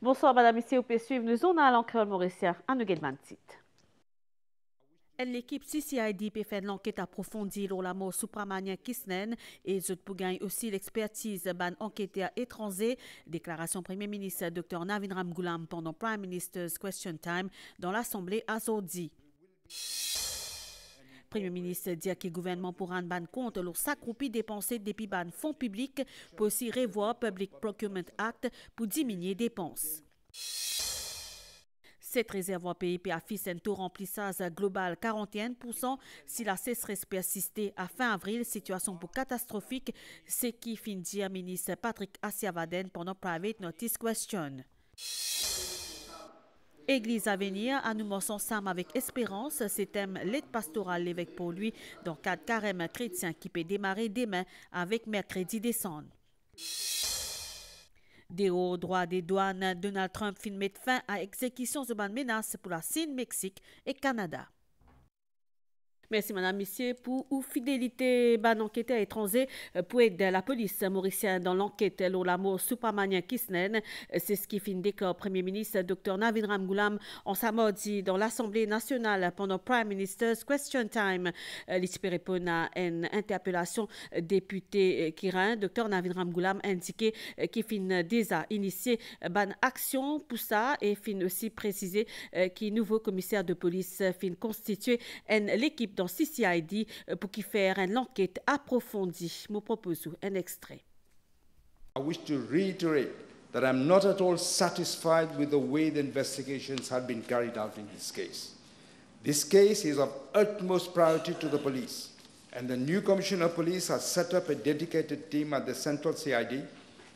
Bonsoir, madame, ici, vous pouvez suivre nous on a l'encre mauricien à nous titre. L'équipe CCID peut faire l'enquête approfondie sur la mort Supramania Kisnen et zut pour gagner aussi l'expertise ban enquêteur étranger. Déclaration Premier ministre Dr Navin Ramgoolam pendant Prime Minister's Question Time dans l'Assemblée azordi. Premier ministre dit que le gouvernement pourra rendre compte de sa copie dépensée depuis ban fonds publics pour aussi revoir Public Procurement Act pour diminuer les dépenses. Cette réservoir PIP affiche un taux remplissage global 41%. Si la sécheresse persistait à fin avril, situation pour catastrophique, ce qui finit dire ministre Patrick Assiavaden pendant Private Notice Question. Église à venir, à nous ensemble avec espérance, c'est thème l'aide pastorale l'évêque pour lui dans le cadre carême chrétien qui peut démarrer demain avec mercredi décembre. Des hauts droits des douanes, Donald Trump fin met fin à exécution de menaces pour la Chine, Mexique et Canada. Merci, madame, monsieur, pour la fidélité ban enquêteur étranger pour aider la police mauricienne dans l'enquête sur la mort Supramania Kisnen. C'est ce qui finit décor Premier ministre Dr Navin Ramgoolam en samedi dans l'Assemblée nationale pendant Prime Minister's Question Time. L'ISP répond à une interpellation député Kirin. Dr Navin Ramgoolam indiqué qu'il finit déjà initié ban action pour ça et fin aussi précisé qu'il nouveau commissaire de police fin constitué l'équipe dans CCID pour qui faire une enquête approfondie. Je propose un extrait. I wish to reiterate that I'm not at all satisfied with the way the investigations have been carried out in this case. This case is of utmost priority to the police, and the new Commissioner of Police has set up a dedicated team at the Central CID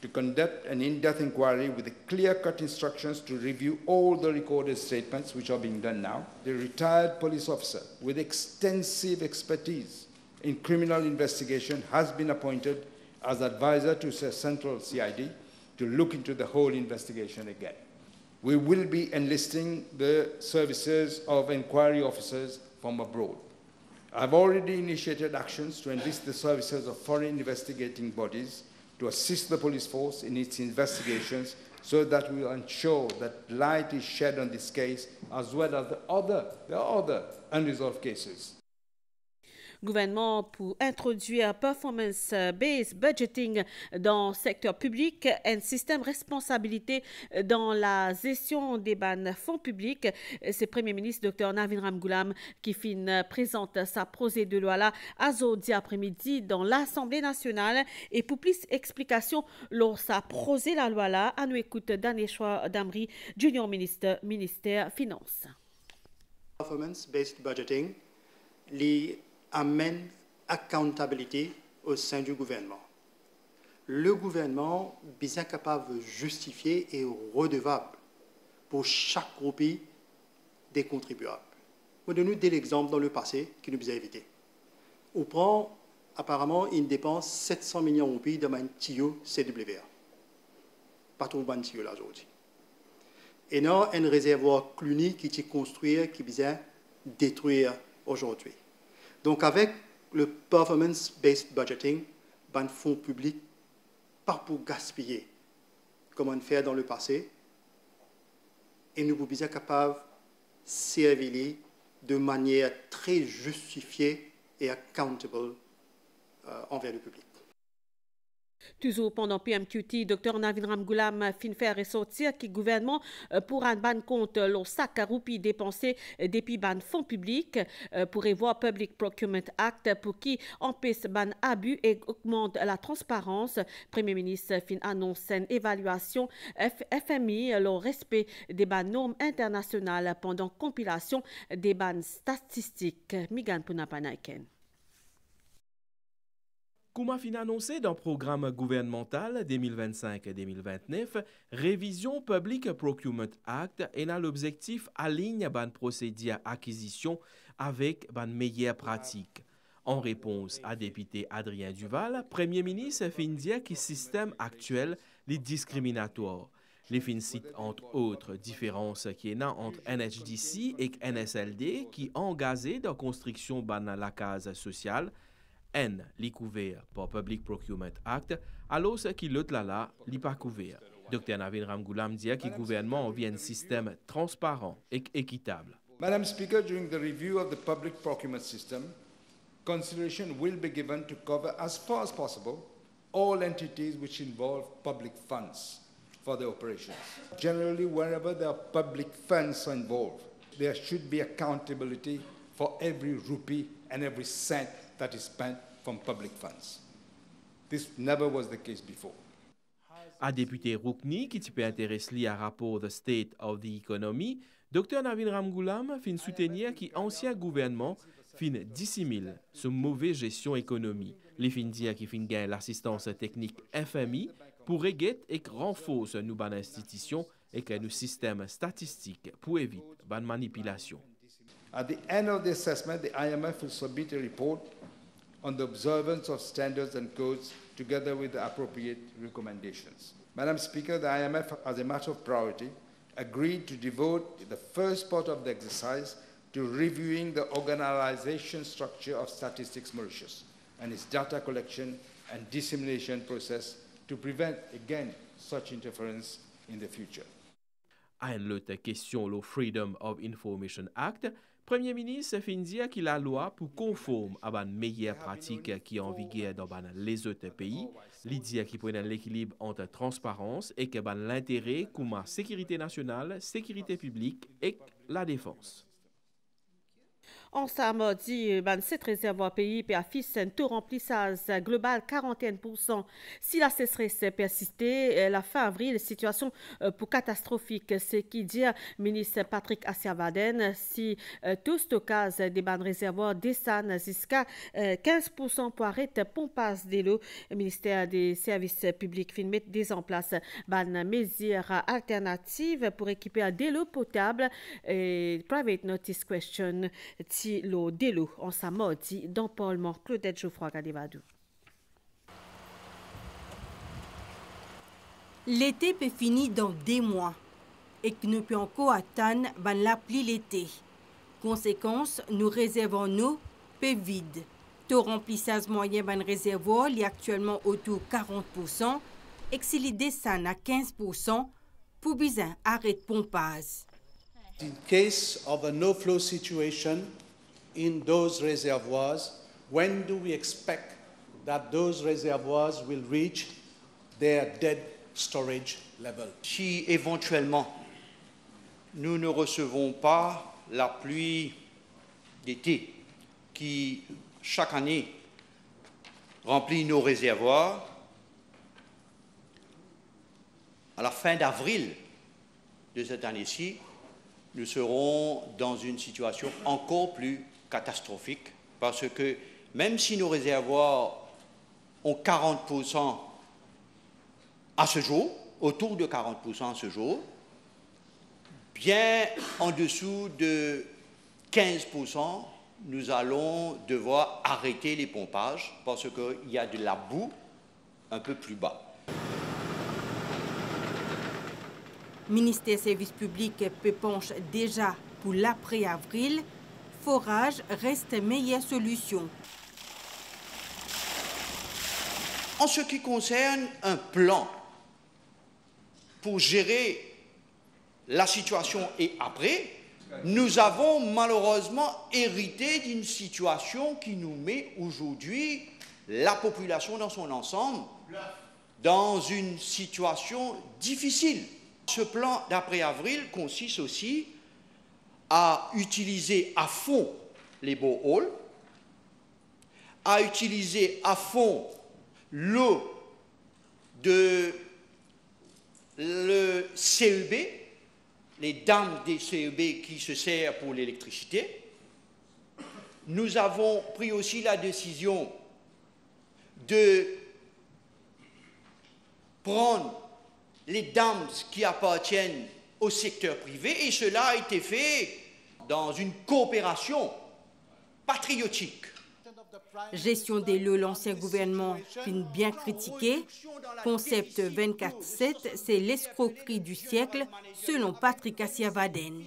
to conduct an in-depth inquiry with clear-cut instructions to review all the recorded statements, which are being done now. The retired police officer with extensive expertise in criminal investigation has been appointed as advisor to Central CID to look into the whole investigation again. We will be enlisting the services of inquiry officers from abroad. I've already initiated actions to enlist the services of foreign investigating bodies to assist the police force in its investigations so that we will ensure that light is shed on this case as well as the other unresolved cases. Gouvernement pour introduire performance-based budgeting dans le secteur public, un système de responsabilité dans la gestion des ban fonds publics. C'est le Premier ministre Dr Navin Ramgoolam qui présente sa projet de loi là azordi après-midi dans l'Assemblée nationale. Et pour plus d'explications lors sa projet la loi là, à nous écoute Daneshwa Damri, Junior Minister, ministère Finances. Performance-based budgeting amène accountability au sein du gouvernement. Le gouvernement est bien capable de justifier et redevable pour chaque groupe des contribuables. Je vais donner des exemples dans le passé qui nous a évité. On prend apparemment une dépense 700 millions de roupies dans un tuyau CWA. Pas trop de tuyau là aujourd'hui. Et non, un réservoir cluny qui est construit, qui vient détruire aujourd'hui. Donc, avec le performance-based budgeting, un fonds public, pas pour gaspiller, comme on fait dans le passé, et nous sommes bien capables de servir de manière très justifiée et accountable envers le public. Toujours pendant PMQT, Dr Navin Ramgoolam fin faire ressortir que le gouvernement pourra ban compte le sac à roupies dépensé depuis ban fonds publics pour revoir Public Procurement Act pour qui empêche ban abus et augmente la transparence. Premier ministre fin annonce une évaluation FMI le respect des ban normes internationales pendant compilation des ban statistiques. Migan Punapanaiken. Comme a fin annoncé dans le programme gouvernemental 2025-2029, révision Public Procurement Act a l'objectif d'aligner ban procédure acquisition avec ban meilleure pratique. En réponse à député Adrien Duval, Premier ministre fin dire que le système actuel est discriminatoire. Les fins citent entre autres différences qui est entre NHDC et NSLD qui engagé dans la construction ban la case sociale. N li couvert par Public Procurement Act, alors que l'autre là, li pas couvert. Dr. Navin Ramgoolam dit que le gouvernement vient un système transparent et équitable. Madam Speaker, during the review of the public procurement system, consideration will be given to cover as far as possible all entities which involve public funds for their operations. Generally, wherever there are public funds involved, there should be accountability for every rupee and every cent that is spent from public funds. This never was the case before. À député Roukni, qui peut intéresser à rapport The State of the Economy, Dr. Navin Ramgoolam fin soutenir que l'ancien gouvernement fin dissimule ce mauvaise gestion économie. Les fin dire qui fin gagne l'assistance technique FMI pour régler et renforcer nos bonnes institutions et que nos systèmes statistiques pour éviter bonne manipulation. At the end of the assessment, the IMF will submit a report on the observance of standards and codes together with the appropriate recommendations. Madam Speaker, the IMF, as a matter of priority, agreed to devote the first part of the exercise to reviewing the organization structure of Statistics Mauritius and its data collection and dissemination process to prevent, again, such interference in the future. À une autre question, le Freedom of Information Act, Premier ministre fin dire que la loi pour conforme à une meilleure pratique qui est en vigueur dans les autres pays, l'idée qui prend l'équilibre entre transparence et que l'intérêt comme la sécurité nationale, sécurité publique et la défense. En samedi, 7 réservoirs pays affichent un taux remplissage global 41%. Si la sécheresse persistait, la fin avril, situation pour catastrophique. Ce qui dit ministre Patrick Assiavaden, si tout stockage des bancs réservoirs descend jusqu'à 15% pour arrêter pompage de l'eau, le ministère des services publics fin mettre des en place des mesures alternatives pour équiper de l'eau potable et private notice question. L'eau de l'eau en samedi dans Parlement Claudette Geoffroy Gadevadou. L'été peut finir dans 2 mois et que nous pouvons encore attendre la pluie l'été. Conséquence, nous réservons nous peu vide. Taux remplissage moyen ban réservoir est actuellement autour de 40% et que s'il descend à 15%, pour besoin arrêter pompage. In case of a no-flow situation in those reservoirs, when do we expect that those reservoirs will reach their dead storage level? Si éventuellement nous ne recevons pas la pluie d'été qui chaque année remplit nos réservoirs, à la fin d'avril de cette année-ci, nous serons dans une situation encore plus catastrophique parce que même si nos réservoirs ont 40% à ce jour, autour de 40% à ce jour, bien en dessous de 15%, nous allons devoir arrêter les pompages parce qu'il y a de la boue un peu plus bas. Le ministère des Services publics peut pencher déjà pour l'après-avril. Forage reste meilleure solution. En ce qui concerne un plan pour gérer la situation et après, nous avons malheureusement hérité d'une situation qui nous met aujourd'hui la population dans son ensemble dans une situation difficile. Ce plan d'après-avril consiste aussi à utiliser à fond les boreholes, à utiliser à fond l'eau de le CEB, les dames des CEB qui se servent pour l'électricité. Nous avons pris aussi la décision de prendre les dams qui appartiennent au secteur privé et cela a été fait dans une coopération patriotique. Gestion de l'eau, l'ancien gouvernement fin bien critiqué. Concept 24/7, c'est l'escroquerie du siècle, selon Patrick Assiavaden.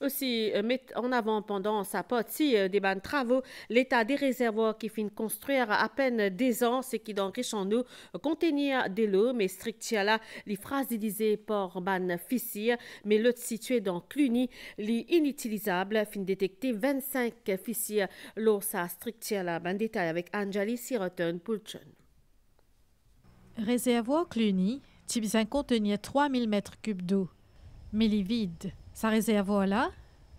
Aussi, met en avant pendant sa partie des bandes travaux l'état des réservoirs qui finissent construire à peine 10 ans, ce qui dans Richon-nous contenir de l'eau, mais strictement les phrases utilisées par ban fissure, mais l'autre situé dans Cluny, les inutilisables fin détecter 25 fissures. L'eau ça strictement ban détail avec Anjali Siroton Pulchon. Réservoir Cluny, qui besoin contenir 3000 m3 d'eau, mais il est vide. Ce réservoir-là,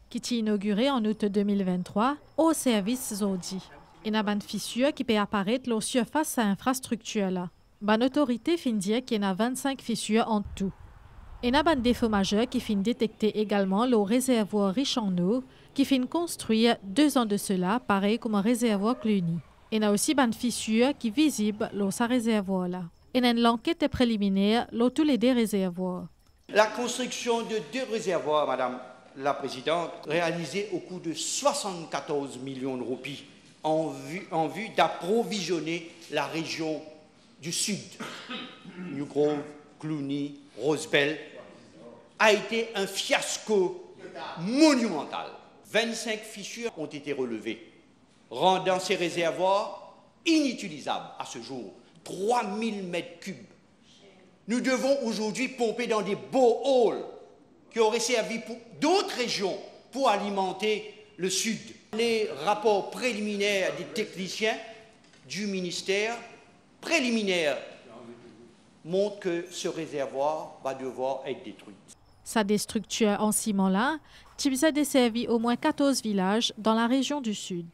qui est inauguré en août 2023, au service Zodi. Il y a une fissure qui peut apparaître lors surface à l'infrastructure. Une autorité fin dire qu'il y a 25 fissures en tout. Il y a un défaut majeur qui fin détecter également le réservoir riche en eau, qui fin construire 2 ans de cela, pareil comme un réservoir Cluny. Il y a aussi une fissure qui est visible lors de ce réservoir-là. Il y a une enquête préliminaire lors de tous les 2 réservoirs. La construction de 2 réservoirs, Madame la Présidente, réalisée au coût de 74 millions de roupies en vue d'approvisionner la région du Sud, New Grove, Cluny, Rosebel, a été un fiasco monumental. 25 fissures ont été relevées, rendant ces réservoirs inutilisables à ce jour. 3000 m3. Nous devons aujourd'hui pomper dans des boreholes qui auraient servi pour d'autres régions pour alimenter le Sud. Les rapports préliminaires des techniciens du ministère préliminaires montrent que ce réservoir va devoir être détruit. Sa destructure en ciment-là, qui a desservi au moins 14 villages dans la région du Sud.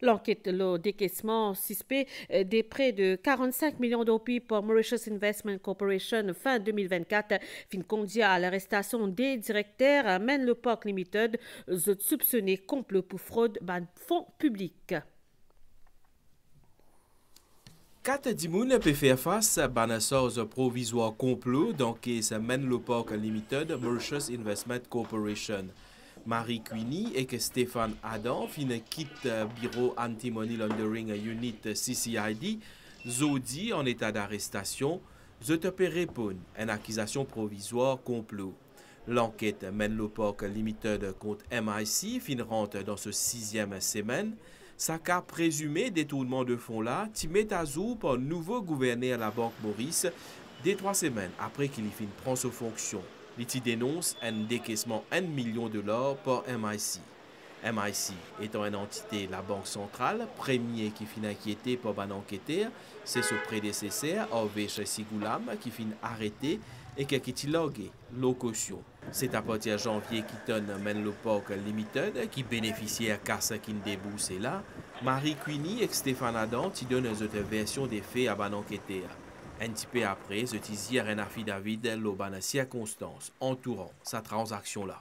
L'enquête le décaissement suspect des prêts de 45 millions d'euros pour Mauritius Investment Corporation fin 2024 fin conduit à l'arrestation des directeurs Menlo Park Limited soupçonnés complot pour fraude ban fonds publics. 4 dimoun peut faire face à un sort provisoire complot dans le Menlo Park Limited Mauritius Investment Corporation. Marie Queenie et que Stéphane Adam quitte bureau Anti-Money Laundering Unit CCID, Zodi en état d'arrestation, peut répondre à une accusation provisoire complot. L'enquête Menlo Park Limited contre MIC rentre dans ce 6e semaine. Sa cas présumé détournement de fonds là, qui met à jour par nouveau gouverneur à la Banque Maurice, dès 3 semaines après qu'il prend ses fonctions. Il dénonce un décaissement $1 million par MIC. MIC étant une entité de la Banque centrale, premier qui finit inquiété par un enquêteur, c'est son prédécesseur, Orvesh Sigoulam, qui finit arrêté et qui a logué location. C'est à partir de janvier qui donne Menlo Park Limited, qui bénéficiait à Casa qui débousse là. Marie Queenie et Stéphane Adam qui donnent une version des faits à un enquêteur. Un petit peu après, ce tisier un affidavit de circonstances entourant sa transaction-là.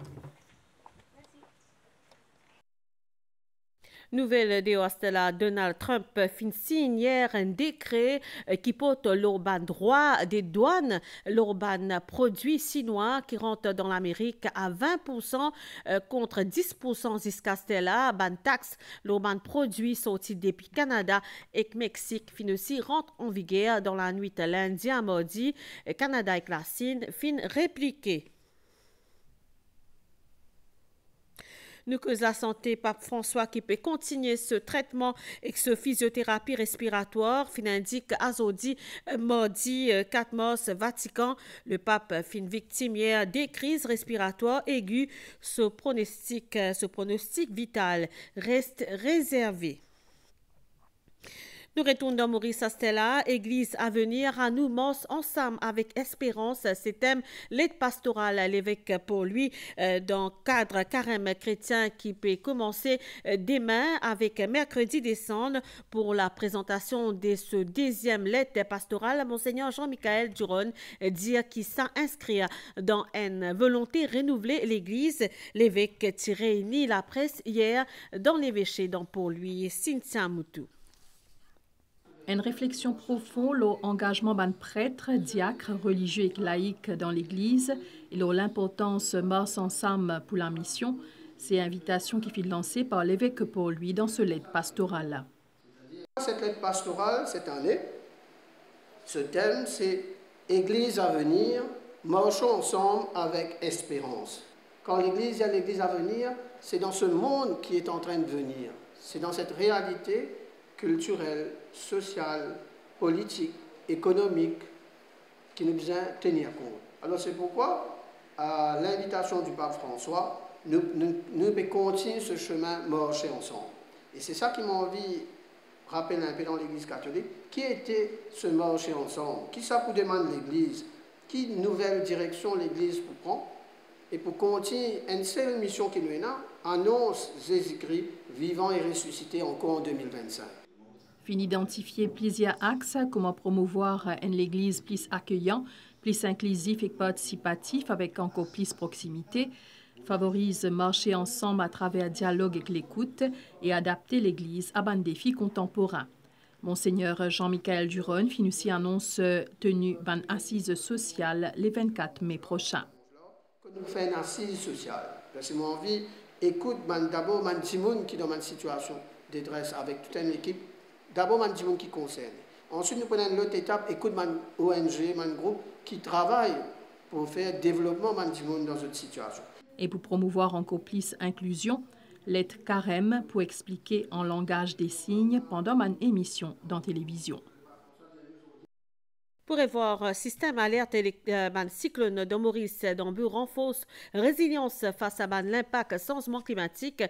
Nouvelle de Ostela, Donald Trump fin signe hier un décret qui porte l'urban droit des douanes, l'urban produit chinois qui rentre dans l'Amérique à 20% contre 10% jusqu'à cela, ban taxe, l'urban produit sorti depuis Canada et Mexique fin aussi rentre en vigueur dans la nuit lundi à mardi, Canada et la Chine fin répliqué. Nous que la santé, Pape François qui peut continuer ce traitement et ce physiothérapie respiratoire, fin indique Azodi, mardi 4 mars, Vatican. Le pape fin victime hier des crises respiratoires aiguës. Ce pronostic vital reste réservé. Nous retournons dans Maurice Astella, Église à venir à nous mors ensemble avec espérance. C'est thème l'aide pastorale l'évêque pour lui dans le cadre carême chrétien qui peut commencer demain avec mercredi décembre pour la présentation de ce 2e lettre pastorale. Monseigneur Jean-Michel Duron dit qu'il s'inscrit dans une volonté renouvelée l'Église. L'évêque réunit la presse hier dans l'évêché dans pour lui Cynthia Moutou. Une réflexion profonde sur l'engagement des prêtres, diacres, religieux et laïcs dans l'Église et sur l'importance mars ensemble pour la mission. C'est une invitation qui fut lancée par l'évêque pour lui dans ce lettre pastorale. Cette lettre pastorale, cette année, ce thème, c'est Église à venir, marchons ensemble avec espérance. Quand l'Église, il y a l'Église à venir, c'est dans ce monde qui est en train de venir. C'est dans cette réalité culturelle, sociale, politique, économique qui nous besoin tenir compte. Alors c'est pourquoi, à l'invitation du pape François, nous continuons ce chemin marcher ensemble. Et c'est ça qui m'a envie de rappeler un peu dans l'Église catholique, qui était ce marcher ensemble, qui ça pour demander l'Église, qui nouvelle direction l'Église pour prendre, et pour continuer une seule mission qui nous est là, annonce Jésus-Christ vivant et ressuscité encore en 2025. Fin identifier plusieurs axes, comment promouvoir une Église plus accueillante, plus inclusif et participatif avec encore plus proximité, favorise marcher ensemble à travers dialogue et l'écoute et adapter l'Église à un défi contemporain. Monseigneur Jean-Michel Duron finit aussi annonce tenue d'une assise sociale le 24 mai prochain. Nous faisons une assise sociale. C'est mon envie, écoute d'abord man Timoun qui est dans une situation de détresse avec toute une équipe, d'abord man Timoun qui concerne. Ensuite, nous prenons l'autre étape, écoute man ONG, man groupe qui travaille pour faire développement man Timoun dans cette situation. Et pour promouvoir encore plus inclusion, l'aide carême pour expliquer en langage des signes pendant une émission dans télévision. Pour voir système alerte cyclone de Maurice d'Ambu renforce résilience face à l'impact changement climatique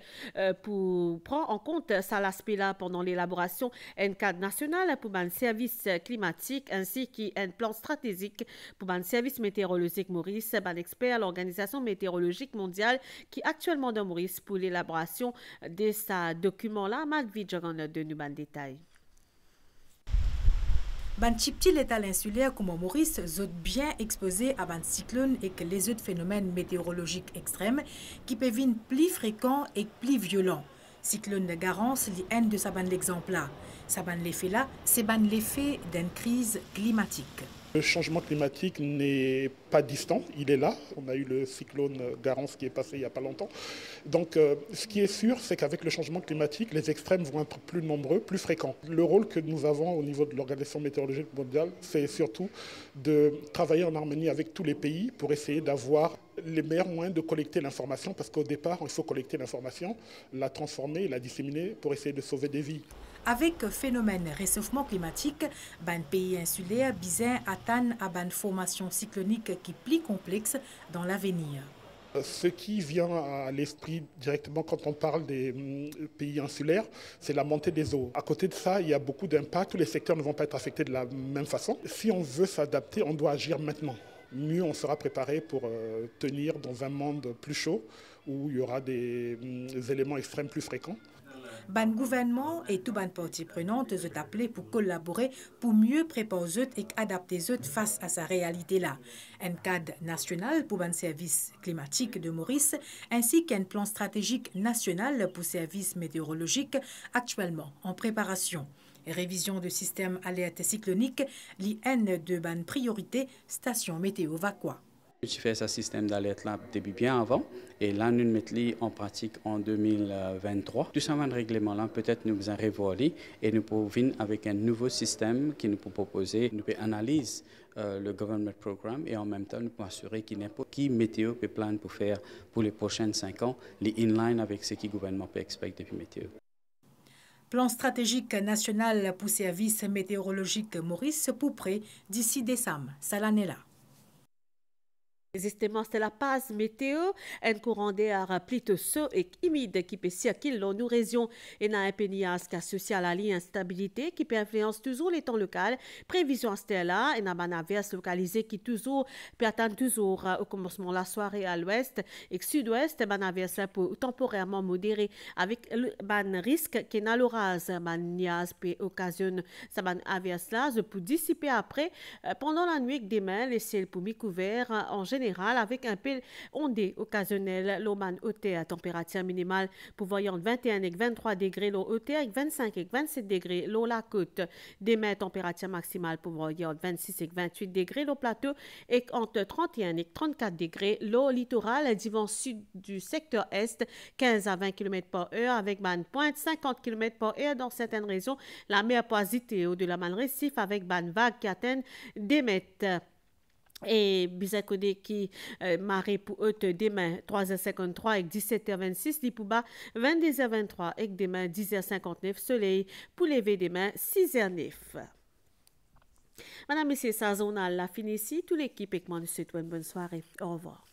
pour prendre en compte ça l'aspect là pendant l'élaboration d'un cadre national pour un service climatique ainsi qu'un plan stratégique pour un service météorologique Maurice, un expert à l'Organisation météorologique mondiale qui actuellement dans Maurice pour l'élaboration de ce document là. Malvi de nous ban détail. Ban petit l'étal insulaire comme Maurice sont bien exposés à ban cyclone et que les autres phénomènes météorologiques extrêmes qui peuvent être plus fréquents et plus violents. Cyclone de Garance, l'un de sa ban l'exemple là. Sa ban l'effet là, c'est ban l'effet d'une crise climatique. Le changement climatique n'est pas distant, il est là. On a eu le cyclone Garance qui est passé il n'y a pas longtemps. Donc ce qui est sûr, c'est qu'avec le changement climatique, les extrêmes vont être plus nombreux, plus fréquents. Le rôle que nous avons au niveau de l'Organisation météorologique mondiale, c'est surtout de travailler en harmonie avec tous les pays pour essayer d'avoir les meilleurs moyens de collecter l'information, parce qu'au départ, il faut collecter l'information, la transformer, la disséminer pour essayer de sauver des vies. Avec phénomène réchauffement climatique, ban pays insulaire bizin atteint à ban formation cyclonique qui plus complexe dans l'avenir. Ce qui vient à l'esprit directement quand on parle des pays insulaires, c'est la montée des eaux. À côté de ça, il y a beaucoup d'impacts. Tous les secteurs ne vont pas être affectés de la même façon. Si on veut s'adapter, on doit agir maintenant. Mieux on sera préparé pour tenir dans un monde plus chaud où il y aura des éléments extrêmes plus fréquents. Ban gouvernement et tout ban parties prenantes sont appelés pour collaborer pour mieux préparer eux et adapter eux face à sa réalité là. Un cadre national pour un service climatique de Maurice ainsi qu'un plan stratégique national pour services météorologiques actuellement en préparation. Révision du système alerte cyclonique, l'IN de ban priorité station météo Vaqua. Je fais ce système d'alerte là depuis bien avant et là nous le mettons en pratique en 2023. Tout ça, un règlement là peut-être nous en revoir et nous pouvons venir avec un nouveau système qui nous peut proposer, nous peut analyser le government programme et en même temps nous pouvons assurer qu'il n'importe qui météo peut plan pour faire pour les prochaines 5 ans, les inline avec ce que le gouvernement peut expecter depuis météo. Plan stratégique national pour service météorologique Maurice pour près d'ici décembre. Ça l'année là. Justement, c'est la passe météo, un courant d'air plutôt chaud et humide qui peut circuler dans nos régions et dans un pays associé à la instabilité qui peut influencer toujours les temps locaux. Prévision c'est là, et dans une averse localisée qui toujours peut atteindre toujours au commencement de la soirée à l'ouest et sud-ouest, une averse pour temporairement modérée avec un risque qui n'a l'orage, un niaz peut occasionner cette averse là pour dissiper après pendant la nuit demain les ciels pour mi-couverts en général avec un peu ondé occasionnel, l'oman hauteur à température minimale pour voyant 21 et 23 degrés, l'eau hauteur avec 25 et 27 degrés, l'eau la côte, demain température maximale pour voyant 26 et 28 degrés, l'eau plateau et entre 31 et 34 degrés, l'eau littorale divan sud du secteur est 15 à 20 km/h avec ban pointe 50 km/h dans certaines régions, la mer poisitée au de la man récif avec ban vague qui atteint des mètres. Et Bizakode qui marée pour eux demain 3h53 et 17h26, li pour bas 22h23 et demain 10h59, soleil pour lever demain 6h09. Madame, Monsieur, sa journal la fin ici. Toute l'équipe et moi nous souhaitons une bonne soirée. Au revoir.